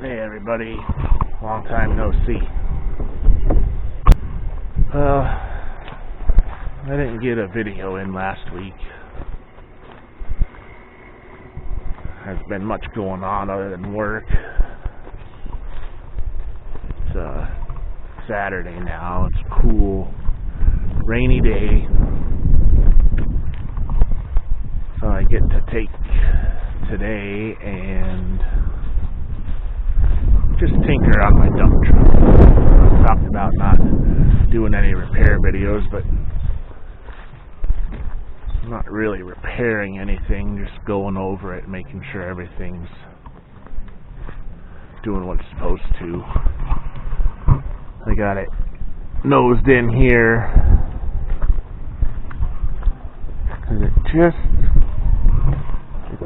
Hey everybody, long time no see. I didn't get a video in last week. There's been much going on other than work. It's Saturday now, it's a cool, rainy day. So I get to take today and just tinker on my dump truck. I talked about not doing any repair videos, but I'm not really repairing anything, just going over it, making sure everything's doing what it's supposed to. I got it nosed in here because it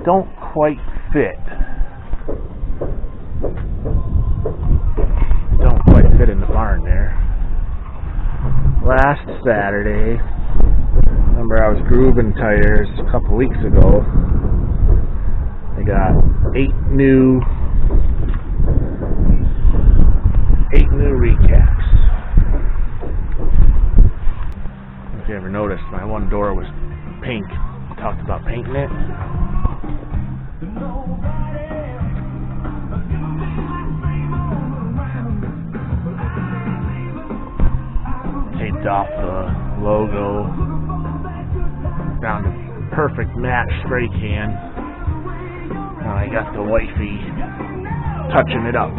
don't quite fit. Fit in the barn there. Last Saturday, remember I was grooving tires a couple weeks ago. I got 8 new recaps. If you ever noticed, my one door was pink. I talked about painting it. Off the logo, found a perfect match spray can. I got the wifey touching it up.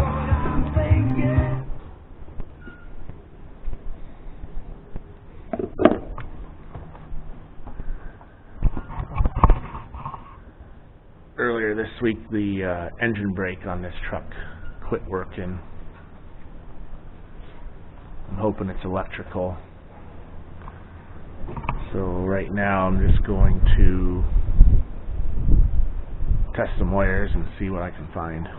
Earlier this week, the engine brake on this truck quit working. I'm hoping it's electrical. So right now I'm just going to test some wires and see what I can find.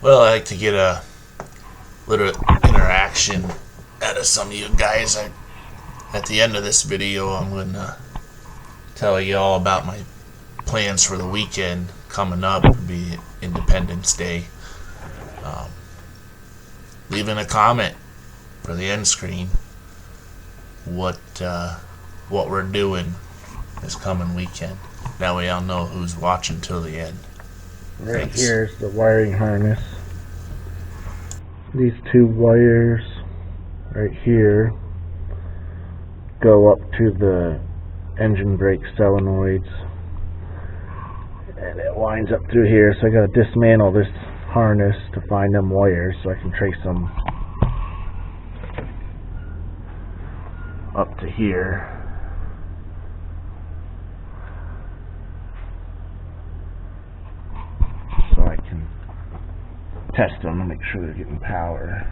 Well, I like to get a little interaction out of some of you guys. At the end of this video, I'm going to tell you all about my plans for the weekend coming up. It'll be Independence Day. Leaving a comment for the end screen what we're doing this coming weekend. That way I'll know who's watching till the end. Right. Thanks. Here's the wiring harness. These 2 wires right here go up to the engine brake solenoids, and it winds up through here. So I got to dismantle this harness to find them wires so I can trace them up to here. So I can test them and make sure they're getting power.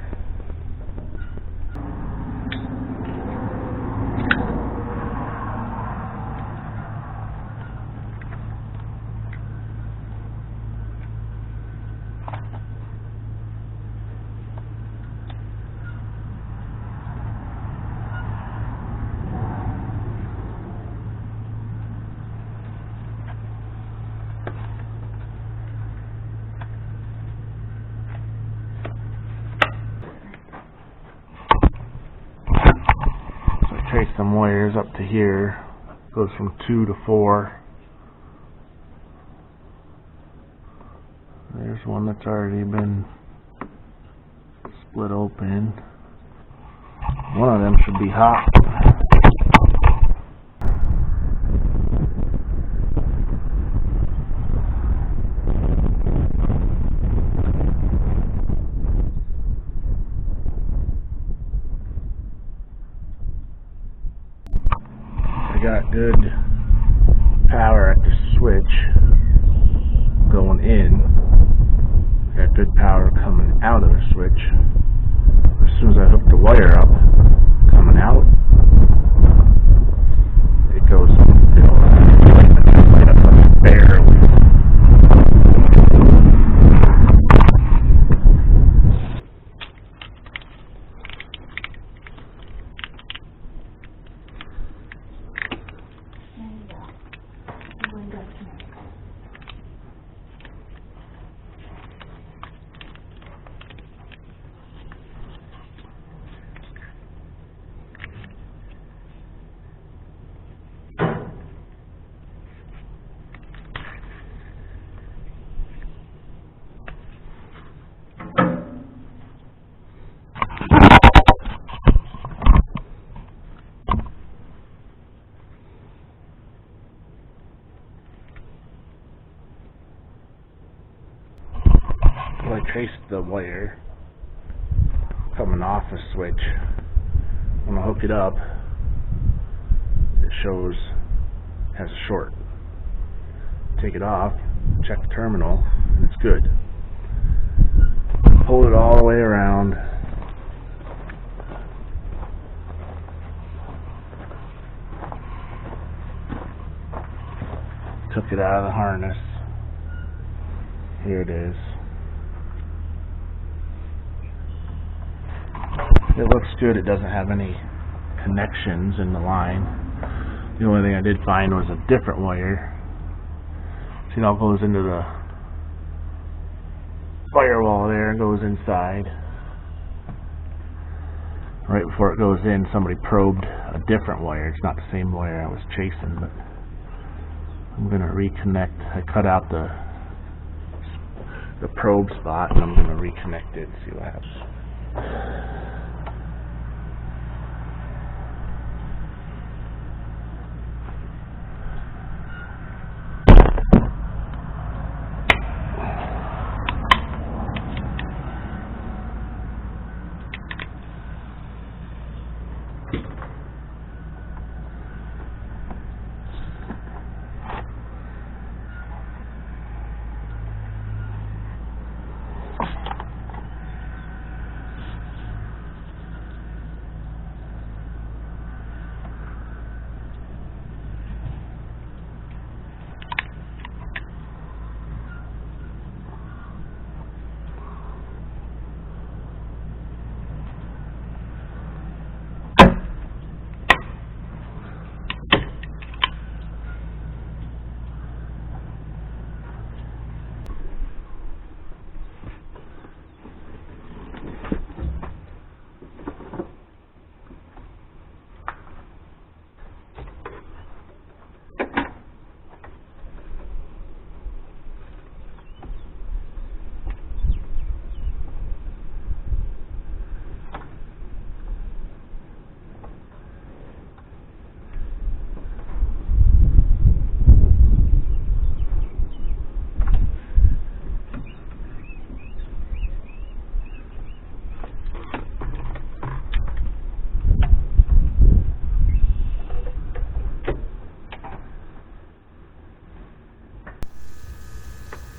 Trace some wires up to here. Goes from 2 to 4. There's one that's already been split open. One of them should be hot. I got good power at the switch going in. good power coming out of the switch. As soon as I hook the wire up coming out, it goes, barely. So I traced the wire coming off the switch. When I hook it up, it shows it has a short. Take it off, check the terminal, and it's good. Pull it all the way around. Took it out of the harness. Here it is. It looks good. It doesn't have any connections in the line. The only thing I did find was a different wire. See, it all goes into the firewall there and goes inside. Right before it goes in, somebody probed a different wire. It's not the same wire I was chasing, but I'm going to reconnect. I cut out the probe spot, and I'm going to reconnect it and see what happens.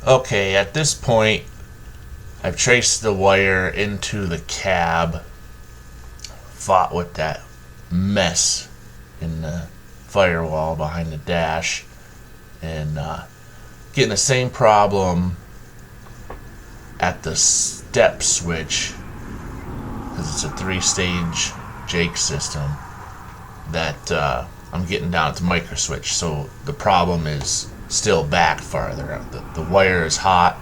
Okay, at this point, I've traced the wire into the cab, fought with that mess in the firewall behind the dash, and getting the same problem at the step switch, because it's a 3-stage Jake system, that I'm getting down to micro switch. So the problem is still back farther. The wire is hot,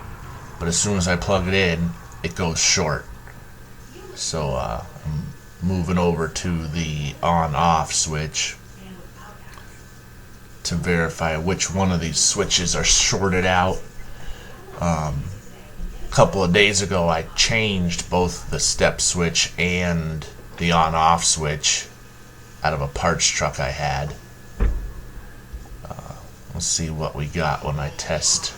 but as soon as I plug it in, it goes short. So I'm moving over to the on-off switch to verify which one of these switches are shorted out. A couple of days ago, I changed both the step switch and the on-off switch out of a parts truck I had. We'll see what we got when I test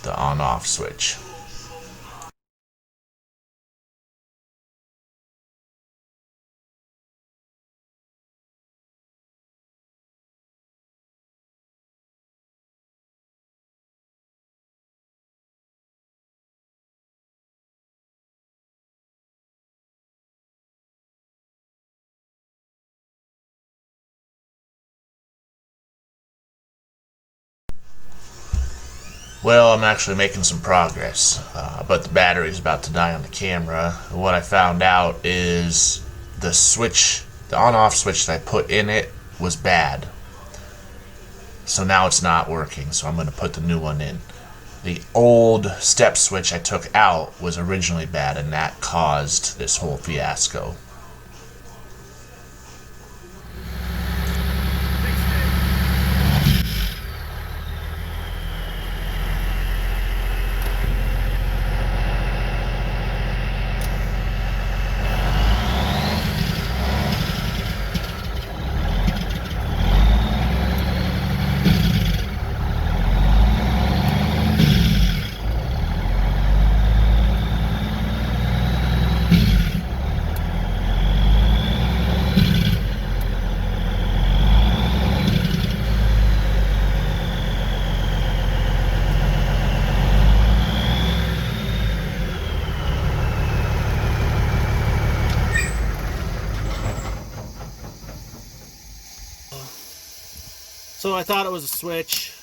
the on-off switch. Well, I'm actually making some progress, but the battery's about to die on the camera. What I found out is the switch, the on-off switch that I put in it was bad. So now it's not working, so I'm going to put the new one in. The old step switch I took out was originally bad, and that caused this whole fiasco. So I thought it was a switch.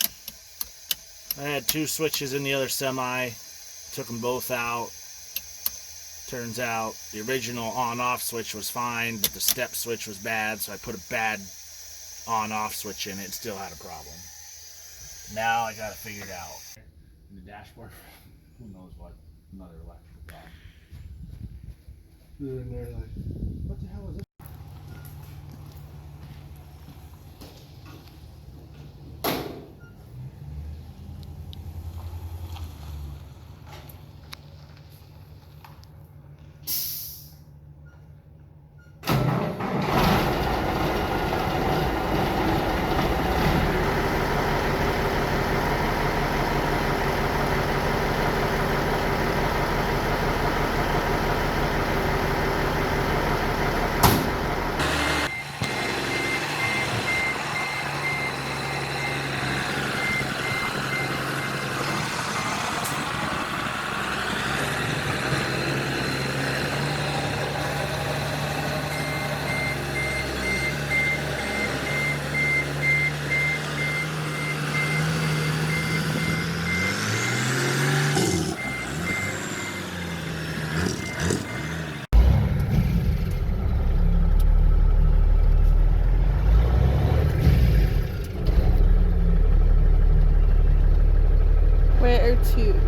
I had two switches in the other semi. Took them both out. Turns out the original on-off switch was fine, but the step switch was bad, so I put a bad on-off switch in it and still had a problem. Now I gotta figure it out. In the dashboard, who knows what, another electrical problem. They're in there like, what the hell is this? Where to?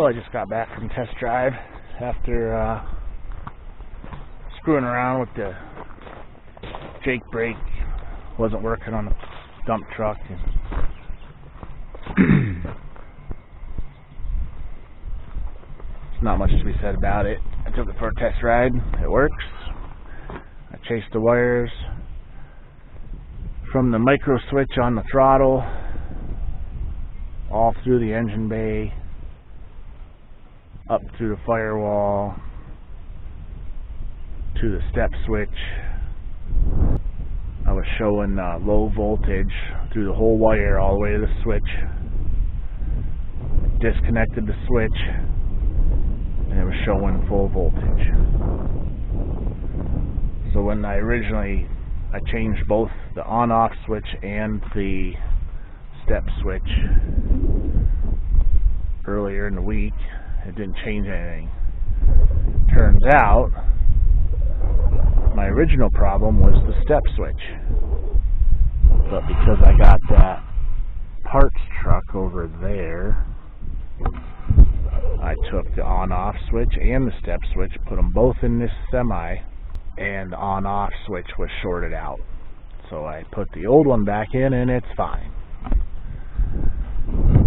Well, I just got back from test drive after screwing around with the Jake brake. Wasn't working on the dump truck. And there's not much to be said about it. I took it for a test ride. It works. I chased the wires from the micro switch on the throttle all through the engine bay, up through the firewall to the step switch. I was showing low voltage through the whole wire all the way to the switch. Disconnected the switch and it was showing full voltage. So when I changed both the on-off switch and the step switch earlier in the week, it didn't change anything. Turns out my original problem was the step switch, but because I got that parts truck over there, I took the on-off switch and the step switch, put them both in this semi, and the on-off switch was shorted out. So I put the old one back in and it's fine.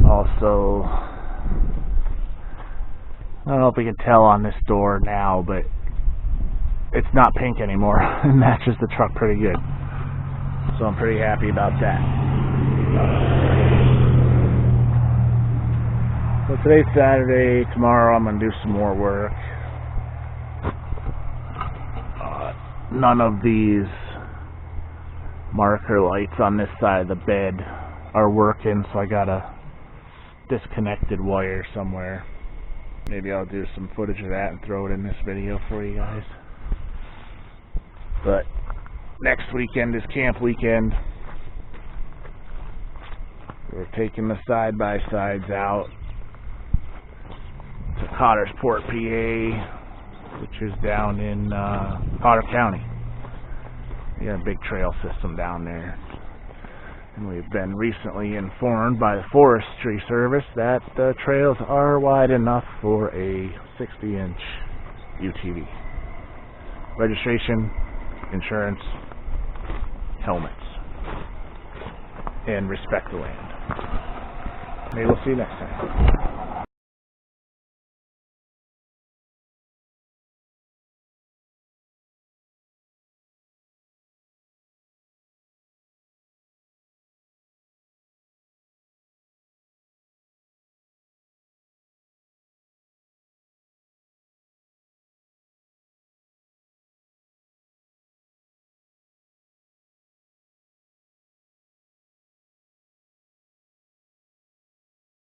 Also, I don't know if we can tell on this door now, but it's not pink anymore. It matches the truck pretty good. So I'm pretty happy about that. So today's Saturday. Tomorrow I'm going to do some more work. None of these marker lights on this side of the bed are working, so I got a disconnected wire somewhere. Maybe I'll do some footage of that and throw it in this video for you guys. But next weekend is camp weekend. We're taking the side-by-sides out to Cottersport, PA, which is down in Potter County. We got a big trail system down there. And we've been recently informed by the Forestry Service that the trails are wide enough for a 60-inch UTV. Registration, insurance, helmets, and respect the land. Maybe we'll see you next time.